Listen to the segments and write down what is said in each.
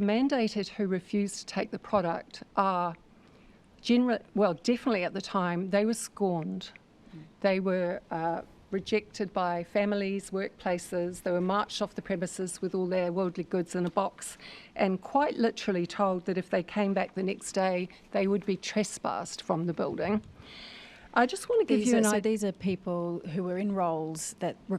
Mandated who refused to take the product are definitely at the time, they were scorned. They were rejected by families, workplaces. They were marched off the premises with all their worldly goods in a box, and quite literally told that if they came back the next day, they would be trespassed from the building. I just want to give you an idea. So these are people who were in roles that were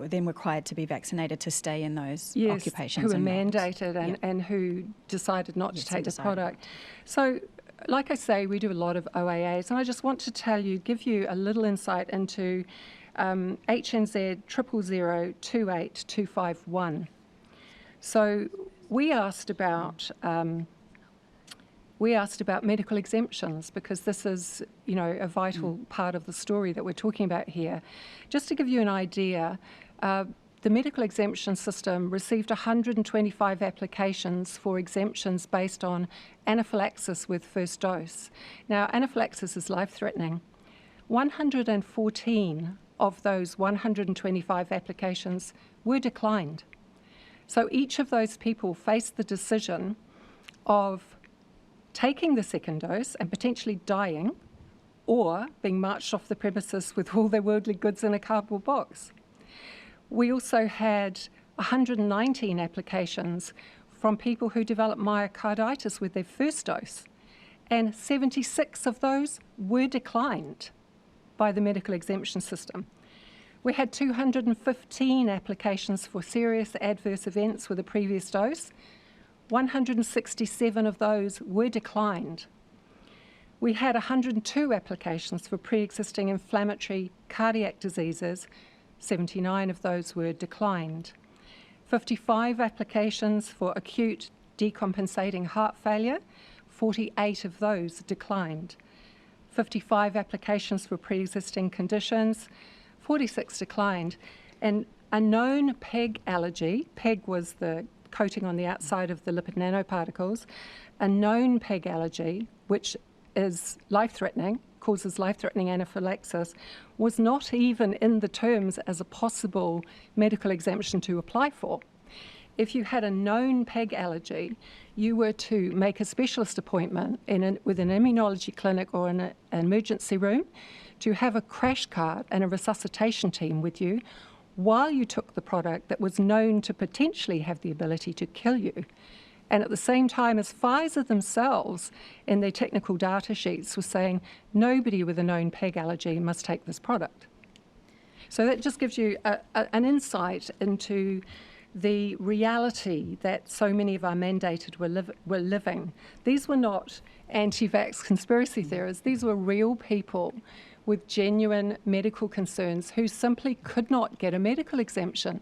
then required to be vaccinated to stay in those occupations. Who were and mandated and who decided not to take the product. So, like I say, we do a lot of OAAs, and I just want to give you a little insight into HNZ 000028251. So we asked about medical exemptions because this is, a vital part of the story that we're talking about here. Just to give you an idea, the medical exemption system received 125 applications for exemptions based on anaphylaxis with first dose. Now, anaphylaxis is life-threatening. 114 of those 125 applications were declined. So each of those people faced the decision of taking the second dose and potentially dying, or being marched off the premises with all their worldly goods in a cardboard box. We also had 119 applications from people who developed myocarditis with their first dose, and 76 of those were declined by the medical exemption system. We had 215 applications for serious adverse events with a previous dose. 167 of those were declined. We had 102 applications for pre-existing inflammatory cardiac diseases. 79 of those were declined. 55 applications for acute decompensating heart failure. 48 of those declined. 55 applications for pre-existing conditions. 46 declined. And a known PEG allergy, PEG was the coating on the outside of the lipid nanoparticles, a known PEG allergy, which is life-threatening, causes life-threatening anaphylaxis, was not even in the terms as a possible medical exemption to apply for. If you had a known PEG allergy, you were to make a specialist appointment with an immunology clinic or in an emergency room, to have a crash cart and a resuscitation team with you while you took the product that was known to potentially have the ability to kill you. And at the same time as Pfizer themselves, in their technical data sheets, were saying nobody with a known PEG allergy must take this product. So that just gives you an insight into the reality that so many of our mandated were living. These were not anti-vax conspiracy theorists. These were real people with genuine medical concerns who simply could not get a medical exemption.